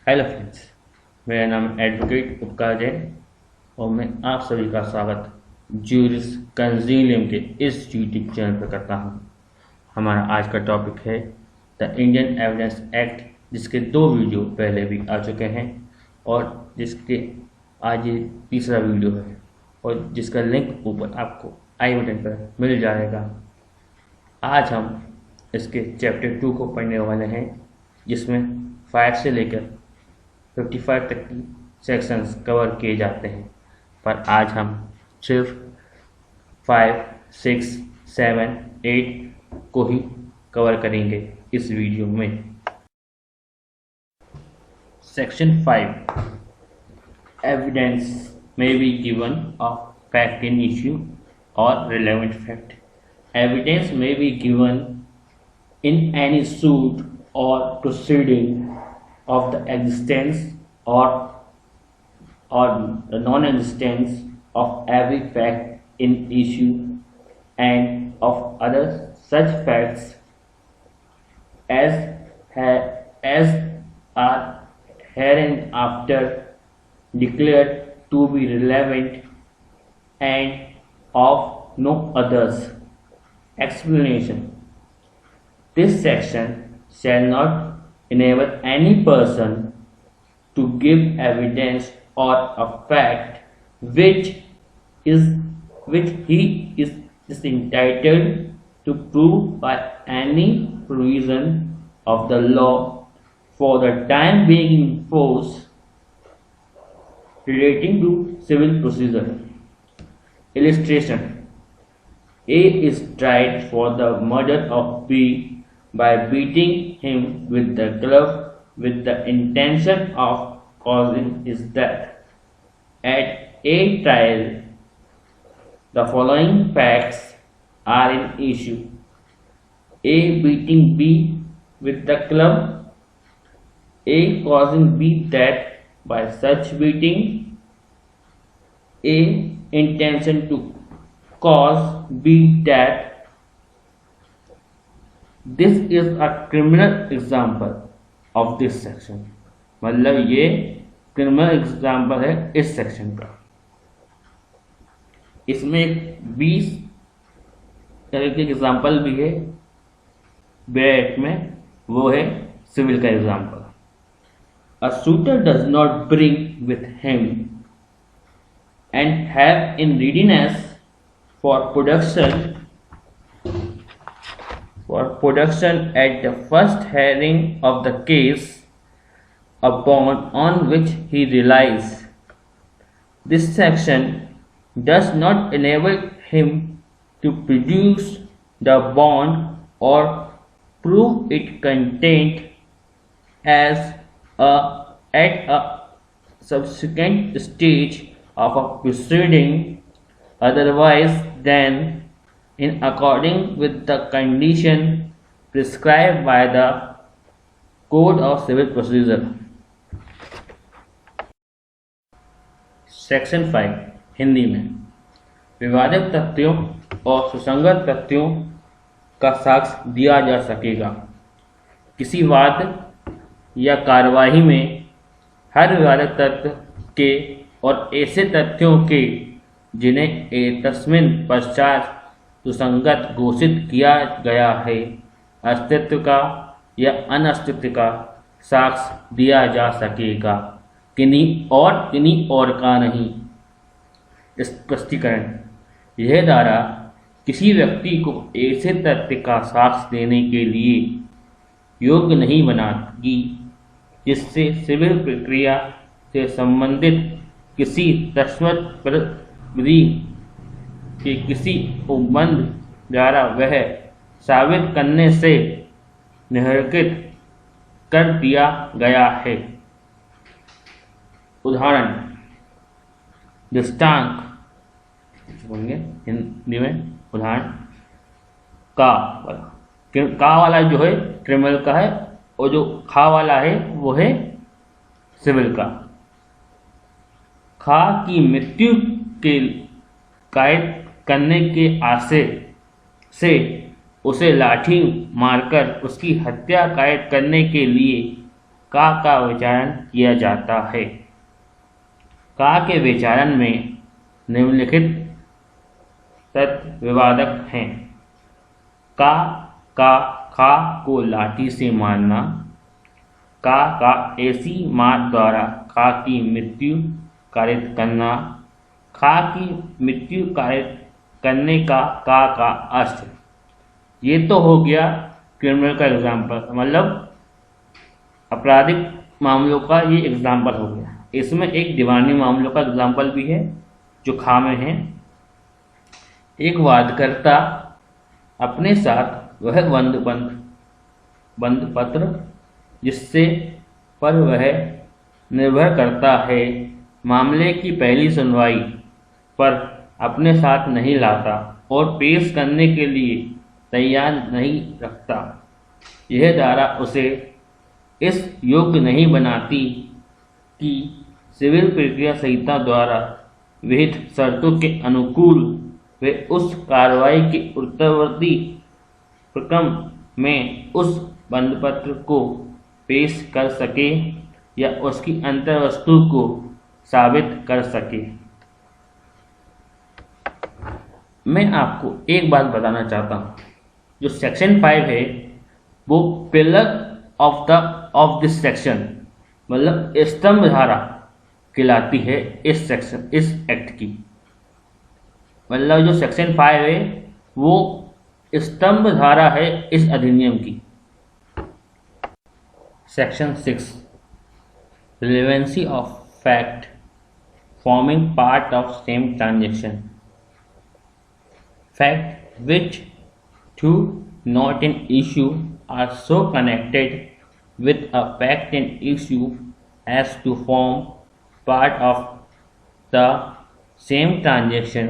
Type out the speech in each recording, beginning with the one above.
Hello friends, मेरा नाम advocate उपकार जैन और मैं आप सभी का स्वागत ज्यूरिस कंजीलियम के इस यूट्यूब चैनल पर करता हूं। हमारा आज का टॉपिक है द इंडियन एविडेंस एक्ट, जिसके 2 वीडियो पहले भी आ चुके हैं और जिसके आज ये तीसरा वीडियो है और जिसका लिंक ऊपर आपको आई बटन पर मिल जाएगा। आज हम इसके चैप्टर 2 को पढ़ने वाले हैं, जिसमें 5 से लेकर 55 तक की सेक्शंस कवर किए जाते हैं, पर आज हम सिर्फ 5, 6, 7, 8 को ही कवर करेंगे इस वीडियो में। Section 5, evidence may be given of fact in issue or relevant fact. Evidence may be given in any suit or proceeding of the existence or the non-existence of every fact in issue and of other such facts as are hereinafter declared to be relevant and of no others. Explanation: this section shall not enable any person to give evidence or a fact which he is entitled to prove by any provision of the law for the time being in force relating to civil procedure. Illustration: A is tried for the murder of B by beating him with the club with the intention of causing his death. At A trial, the following facts are in issue: A beating B with the club, A causing B death by such beating, A intention to cause B death. This is a criminal example of this section. मतलब ये criminal example है इस section का। इसमें 20 तरह के example भी है ब्रैकेट में, वो है सिविल का example. A suitor does not bring with him and have in readiness for production at the first hearing of the case a bond on which he relies. This section does not enable him to produce the bond or prove its content at a subsequent stage of a proceeding otherwise than in accordance with the condition prescribed by the Code of Civil Procedure. Section 5 Hindi में विवादित तथ्यों और सुसंगत तथ्यों का साक्ष्य दिया जा सकेगा। किसी वाद या कार्यवाही में हर विवादित तथ्य के और ऐसे तथ्यों के जिन्हें एतस्मिन पश्चात सुसंगत घोषित किया गया है, अस्तित्व का या अनस्तित्व का साक्ष्य दिया जा सकेगा, किन्हीं और का नहीं। स्पष्टीकरण: यह धारा किसी व्यक्ति को ऐसे तथ्य का साक्ष्य देने के लिए योग्य नहीं बनाती जिससे सिविल प्रक्रिया से संबंधित किसी दस्तावेज विधि के किसी उपबंध द्वारा वह साबित करने से निम्नलिखित कर दिया गया है। उदाहरण: दृष्टांत हिंदी में उदाहरण का वाला जो है क्रिमिनल का है और जो खा वाला है वो है सिविल का। खा की मृत्यु के कायद करने के आशय से उसे लाठी मारकर उसकी हत्या कायद करने के लिए का विचारण किया जाता है। का के विचारण में निम्नलिखित तत्व विवादक हैं। का खा को लाठी से मारना, का ऐसी मार द्वारा खा की मृत्यु कारित करना, खा की मृत्यु कारित करने का अर्थ। ये तो हो गया क्रिमिनल का एग्जाम्पल, मतलब आपराधिक मामलों का ये एग्जाम्पल हो गया। इसमें एक दीवानी मामलों का एग्जाम्पल भी है जो खा में है। एक वादकर्ता अपने साथ वह बंधपत्र जिससे पर वह निर्भर करता है मामले की पहली सुनवाई पर अपने साथ नहीं लाता और पेश करने के लिए तैयार नहीं रखता। यह धारा उसे इस योग्य नहीं बनाती कि सिविल प्रक्रिया संहिता द्वारा विहित शर्तों के अनुकूल वे उस कार्रवाई के उत्तरवर्ती प्रक्रम में उस बंधपत्र को पेश कर सके या उसकी अंतर्वस्तु को साबित कर सके। मैं आपको एक बात बताना चाहता हूँ, जो सेक्शन 5 है वो पिलर ऑफ दिस सेक्शन मतलब स्तंभ धारा कहलाती है इस एक्ट की। मतलब जो सेक्शन 5 है वो स्तंभ धारा है इस अधिनियम की। Section 6 relevancy of fact forming part of same transaction. Fact which though not in issue are so connected with a fact in issue as to form part of the same transaction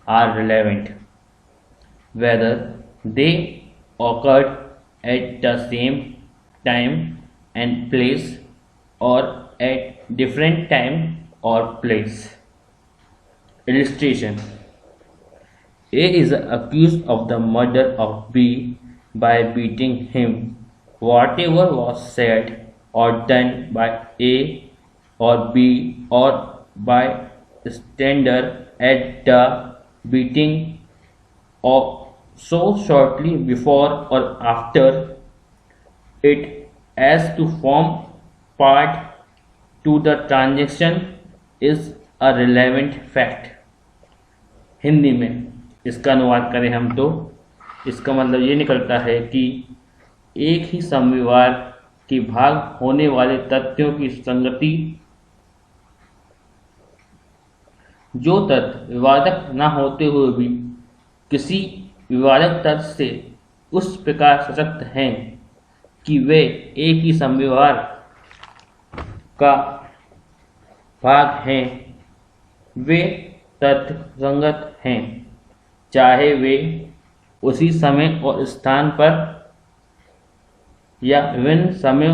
are relevant, whether they occurred at the same time and place or at different time or place. Illustration: A is accused of the murder of B by beating him. Whatever was said or done by A or B or by bystander at the beating or so shortly before or after it as to form part to the transaction is a relevant fact. Hindi में इसका अनुवाद करें हम तो इसका मतलब ये निकलता है कि एक ही संविवाद के भाग होने वाले तथ्यों की संगति, जो तथ्य विवादक न होते हुए भी किसी विवादक तथ्य से उस प्रकार सशक्त हैं कि वे एक ही संविवाद का भाग हैं, वे तथ्य संगत हैं, चाहे वे उसी समय और स्थान पर या विभिन्न समय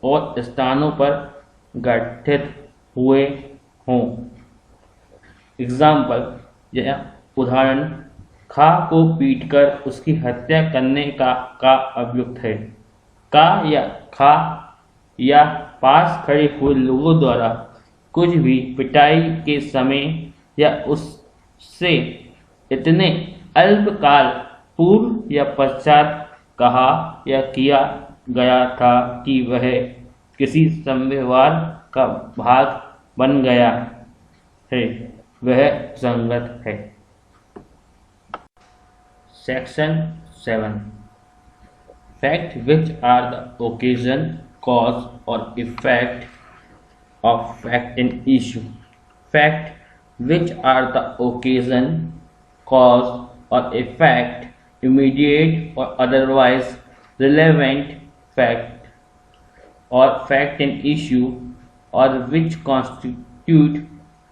और स्थानों पर गठित हुए हों। एग्जाम्पल या उदाहरण: खा को पीटकर उसकी हत्या करने का अभियुक्त है। का या खा या पास खड़े हुए लोगों द्वारा कुछ भी पिटाई के समय या उससे इतने अल्पकाल पूर्व या पश्चात कहा या किया गया था कि वह किसी संविवाद का भाग बन गया है, वह संगत है। Section 7 fact which are the occasion, cause or effect of fact in issue. Fact which are the occasion, cause or effect, immediate or otherwise relevant fact or fact in issue, or which constitute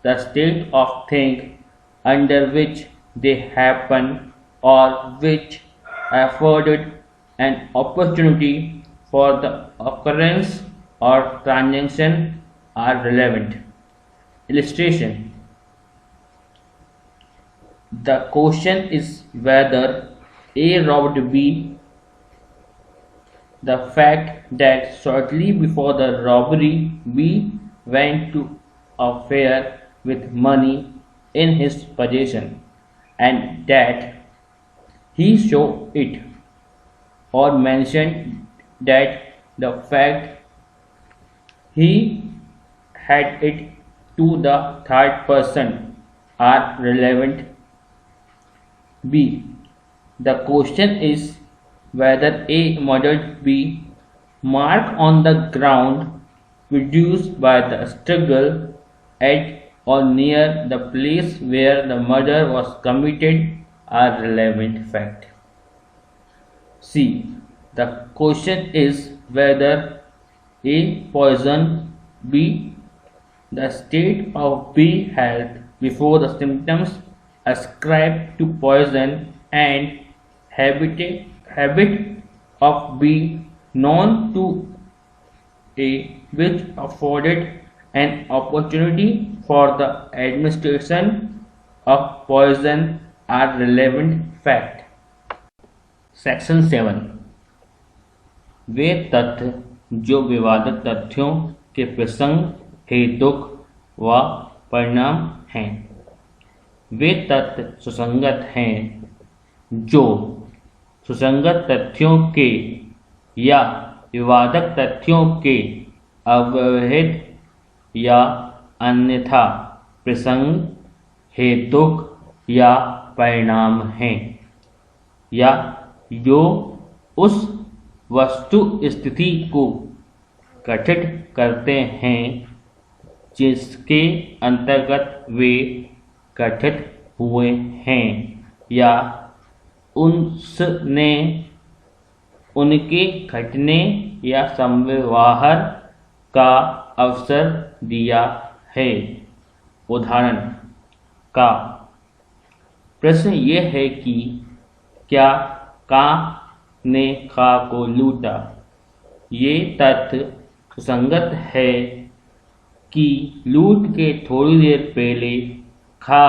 the state of things under which they happen, or which afforded an opportunity for the occurrence or transaction are relevant. Illustration: the question is whether A robbed B the fact that shortly before the robbery B went to a fair with money in his possession and that he showed it or mentioned that the fact he had it to the third person are relevant. B. The question is whether A murdered B. Mark on the ground produced by the struggle at or near the place where the murder was committed are relevant fact. C. The question is whether A. Poison B. The state of B health before the symptoms ascribed to poison and habit of B known to A which afforded an opportunity for the administration of poison are relevant fact. Section 7 वे तथ्य जो विवादित तथ्यों के प्रसंग हेतुक व परिणाम हैं। वे तथ्य सुसंगत हैं जो सुसंगत तथ्यों के या विवादक तथ्यों के अवहित या अन्यथा प्रसंग हेतुक या परिणाम हैं या जो उस वस्तु स्थिति को गठित करते हैं जिसके अंतर्गत वे गठित हुए हैं या उसने उनके घटने या संव्यवहार का अवसर दिया है। उदाहरण का प्रश्न यह है कि क्या का ने खा को लूटा। ये तथ्य सुसंगत है कि लूट के थोड़ी देर पहले खा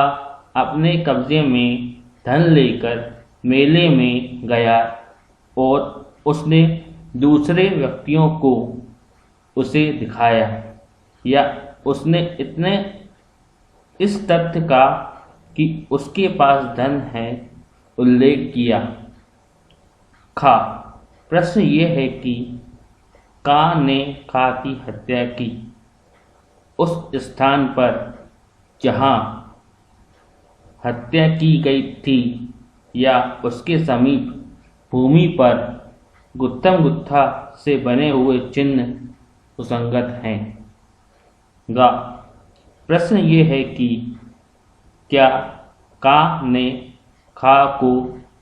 अपने कब्जे में धन लेकर मेले में गया और उसने दूसरे व्यक्तियों को उसे दिखाया या उसने इतने इस तथ्य का कि उसके पास धन है उल्लेख किया। खा प्रश्न ये है कि का ने खा की हत्या की उस स्थान पर जहां हत्या की गई थी या उसके समीप भूमि पर गुत्थम गुत्था से बने हुए चिन्ह सुसंगत हैं। गा प्रश्न ये है कि क्या का ने खा को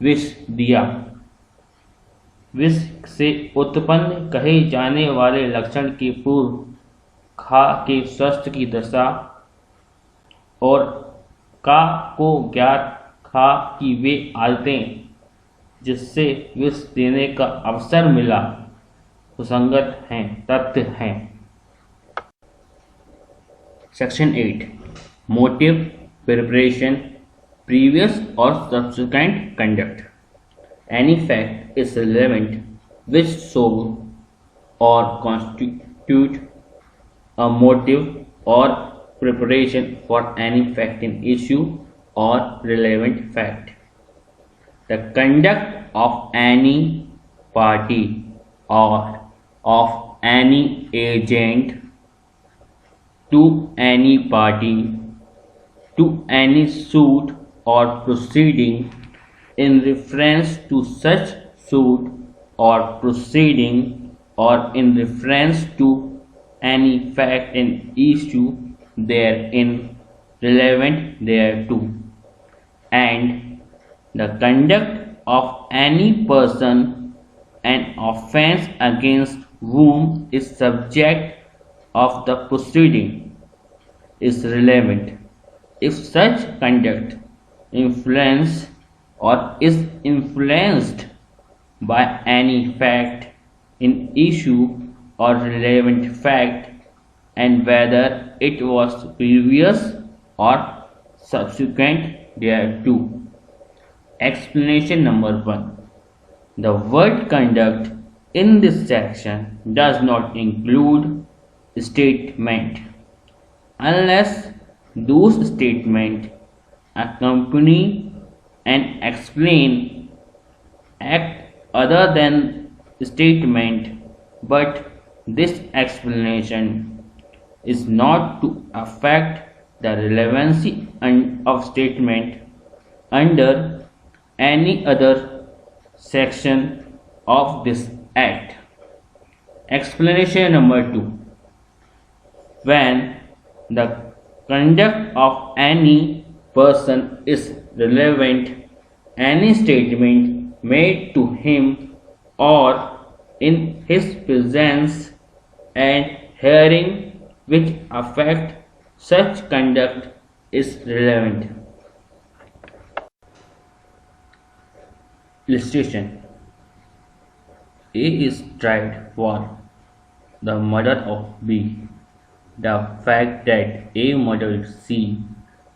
विष दिया। विष से उत्पन्न कहे जाने वाले लक्षण के पूर्व खा के स्वास्थ्य की दशा और का को ज्ञात खा की वे आदतें जिससे विष देने का अवसर मिला सुसंगत हैं तथ्य हैं। Section 8 motive preparation previous or subsequent conduct. Any fact is relevant which show or constitute a motive or preparation for any fact in issue or relevant fact. The conduct of any party or of any agent to any party to any suit or proceeding in reference to such suit or proceeding or in reference to any fact in issue therein relevant thereto, and the conduct of any person an offence against whom is subject of the proceeding is relevant if such conduct influence or is influenced by any fact in issue or relevant fact and whether it was previous or subsequent thereto. Explanation number 1. The word conduct in this section does not include statement unless those statements accompany and explain act other than statement, but this explanation is not to affect the relevancy of statement under any other section of this act. Explanation number 2. When the conduct of any person is relevant, any statement made to him or in his presence and hearing which affect such conduct is relevant. Illustration: A is tried for the murder of B. The fact that A murdered C,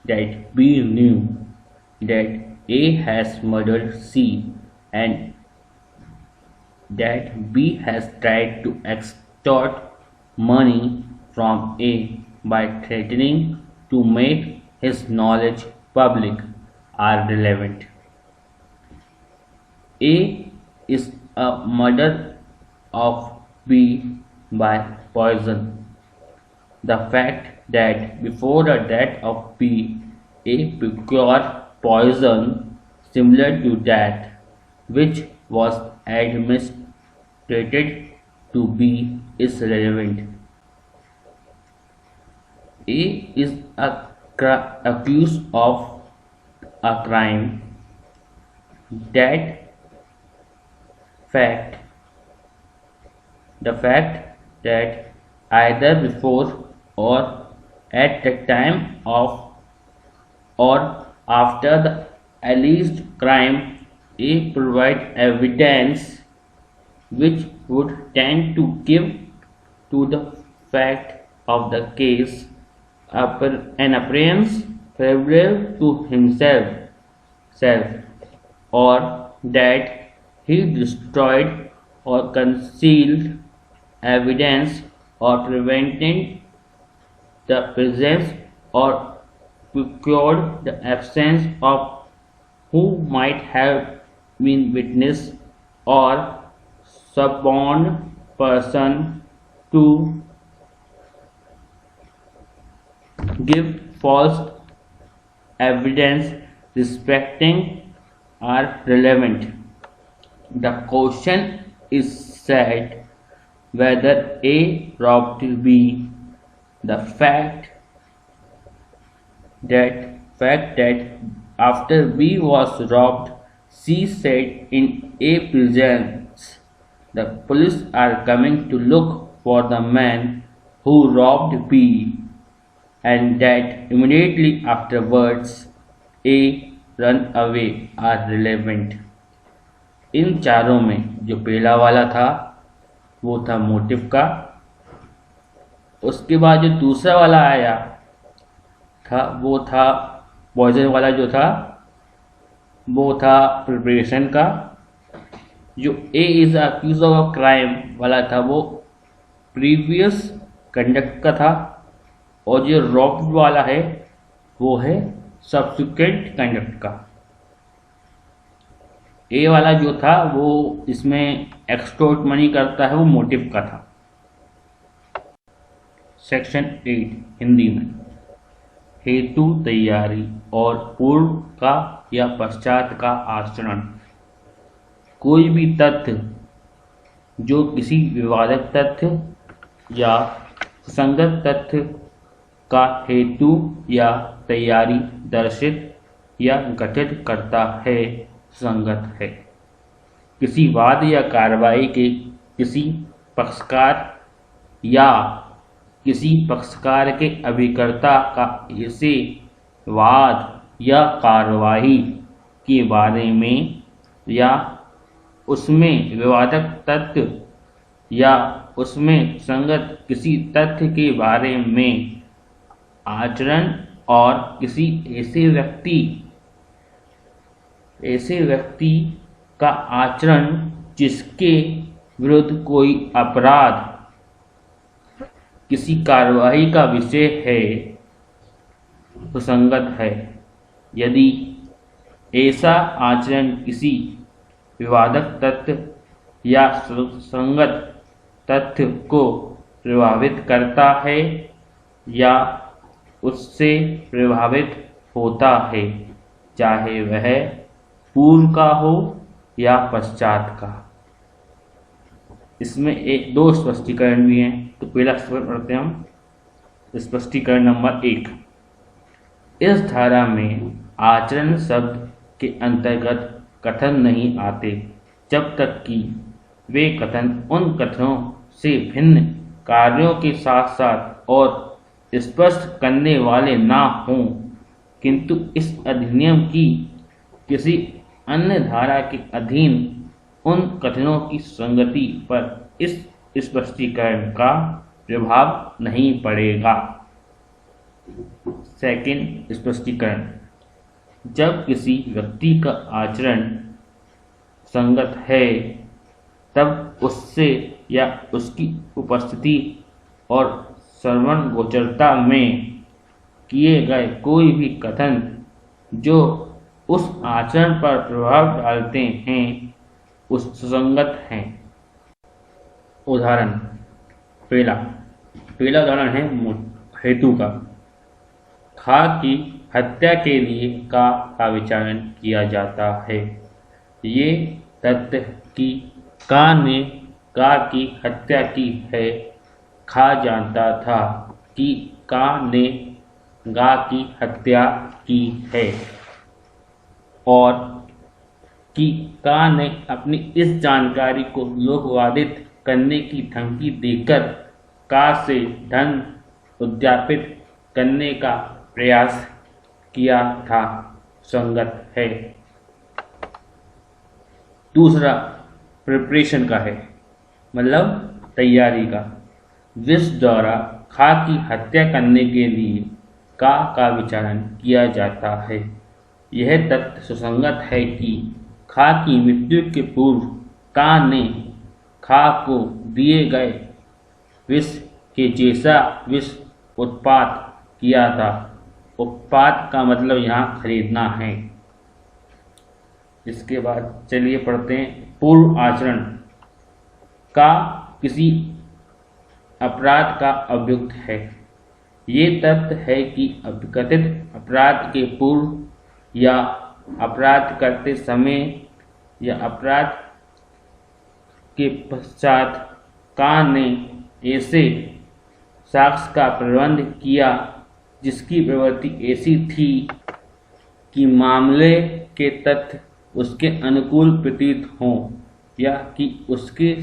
that B knew that A has murdered C, and that B has tried to extort money from A by threatening to make his knowledge public are relevant. A is a murder of B by poison. The fact that before the death of B, A procured poison similar to that which was administered to B is relevant. A is accused of a crime. The fact that either before or at the time of or after the alleged crime, A provide evidence which would tend to give to the fact of the case an appearance favorable to himself, or that he destroyed or concealed evidence or prevented the presence or procured the absence of who might have been witness or suborned person to give false evidence respecting are relevant. The question is said whether A robbed B. The fact that after B was robbed, C said in A presence, the police are coming to look for the man who robbed B, and that immediately afterwards A run away are relevant. इन चारों में जो पहला वाला था वो था motive का, उसके बाद जो दूसरा वाला आया था वो था पॉइजन वाला, जो था वो था प्रिपरेशन का। जो ए इज अक्यूज ऑफ क्राइम वाला था वो प्रीवियस कंडक्ट का था, और जो रॉब वाला है वो है सब्सिक्वेंट कंडक्ट का। ए वाला जो था वो इसमें एक्सटोर्ट मनी करता है, वो मोटिव का था। सेक्शन 8 हिंदी में हेतु तैयारी और पूर्व का या पश्चात का आचरण। कोई भी तथ्य जो किसी विवादक तथ्य या सुसंगत तथ्य का हेतु या तैयारी दर्शित या गठित करता है, सुसंगत है। किसी वाद या कार्रवाई के किसी पक्षकार या किसी पक्षकार के अभिकर्ता का ऐसे वाद या कार्रवाई के बारे में या उसमें विवादक तथ्य या उसमें संगत किसी तथ्य के बारे में आचरण, और किसी ऐसे व्यक्ति का आचरण जिसके विरुद्ध कोई अपराध किसी कार्रवाई का विषय है सुसंगत है। यदि ऐसा आचरण किसी विवादक तथ्य या सुसंगत तथ्य को प्रभावित करता है या उससे प्रभावित होता है, चाहे वह पूर्व का हो या पश्चात का। इसमें एक दो स्पष्टीकरण भी हैं, तो पहला पढ़ते हैं हम। स्पष्टीकरण नंबर 1, इस धारा में आचरण शब्द के अंतर्गत कथन नहीं आते जब तक कि वे कथन उन कथनों से भिन्न कार्यों के साथ साथ और स्पष्ट करने वाले ना हों, किंतु इस अधिनियम की किसी अन्य धारा के अधीन उन कथनों की संगति पर इस स्पष्टीकरण का प्रभाव नहीं पड़ेगा। सेकंड स्पष्टीकरण, जब किसी व्यक्ति का आचरण संगत है तब उससे या उसकी उपस्थिति और श्रवण गोचरता में किए गए कोई भी कथन जो उस आचरण पर प्रभाव डालते हैं उस सुसंगत हैं। उदाहरण, पहला उदाहरण है हेतु का। खा की हत्या के लिए का विचारण किया जाता है। ये तथ्य कि का ने का की हत्या की है, खा जानता था कि का ने गा की हत्या की है, और कि का ने अपनी इस जानकारी को लोकवादित करने की धमकी देकर का से धन उद्यापित करने का प्रयास किया था, संगत है। दूसरा प्रिपरेशन का है, मतलब तैयारी का। जिस द्वारा खा की हत्या करने के लिए का विचारण किया जाता है, यह तथ्य सुसंगत है कि खा की मृत्यु के पूर्व का ने खा को दिए गए विष के जैसा विष उत्पाद किया था। उत्पाद का मतलब यहाँ खरीदना है। इसके बाद चलिए पढ़ते हैं पूर्व आचरण का किसी अपराध का अभियुक्त है। ये तथ्य है कि कथित अपराध के पूर्व या अपराध करते समय या अपराध के पश्चात का ने ऐसे साक्ष्य का प्रबंध किया जिसकी प्रवृत्ति ऐसी थी कि मामले के तथ्य उसके अनुकूल प्रतीत हों, या कि उसने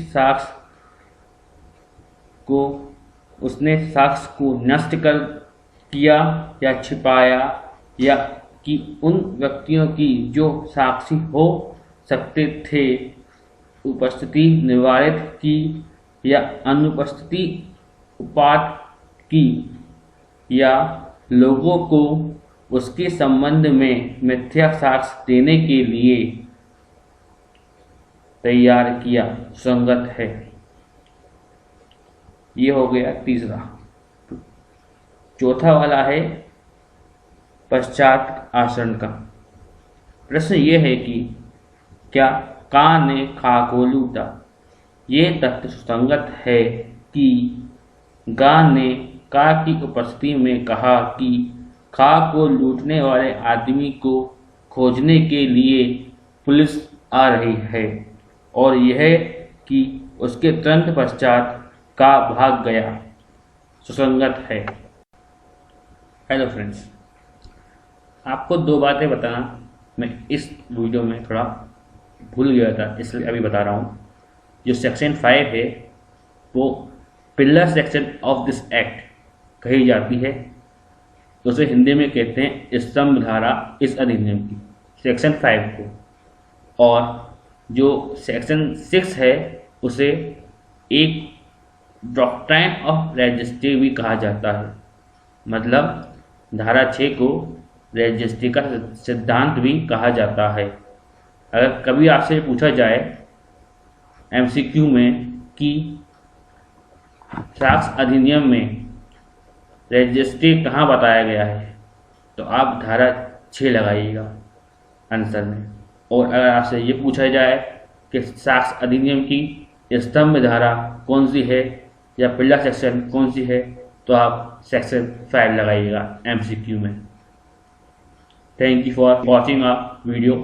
साक्ष्य को नष्ट कर किया या छिपाया, या कि उन व्यक्तियों की जो साक्षी हो सकते थे उपस्थिति निवारित की या अनुपस्थिति उपात की, या लोगों को उसके संबंध में मिथ्या साक्ष्य देने के लिए तैयार किया, संगत है। ये हो गया तीसरा। चौथा वाला है पश्चात आचरण का। प्रश्न ये है कि क्या का ने खा को लूटा। ये तथ्य सुसंगत है कि गा ने का की उपस्थिति में कहा कि खा को लूटने वाले आदमी को खोजने के लिए पुलिस आ रही है, और यह कि उसके तुरंत पश्चात का भाग गया, सुसंगत है। हेलो फ्रेंड्स, आपको दो बातें बताना मैं इस वीडियो में थोड़ा भूल गया था, इसलिए अभी बता रहा हूँ। जो सेक्शन 5 है वो pillar section of this act कही जाती है, तो उसे हिंदी में कहते हैं स्तंभ धारा इस अधिनियम की, सेक्शन 5 को। और जो सेक्शन 6 है उसे एक डॉक्ट्राइन ऑफ रजिस्ट्री भी कहा जाता है, मतलब धारा 6 को रजिस्ट्री का सिद्धांत भी कहा जाता है। अगर कभी आपसे पूछा जाए एमसीक्यू में कि साक्ष्य अधिनियम में रजिस्ट्री कहाँ बताया गया है, तो आप धारा 6 लगाइएगा आंसर में। और अगर आपसे ये पूछा जाए कि साक्ष्य अधिनियम की स्तंभ धारा कौन सी है या पिल्ला सेक्शन कौन सी है, तो आप सेक्शन 5 लगाइएगा एमसीक्यू में। Thank you for watching our video.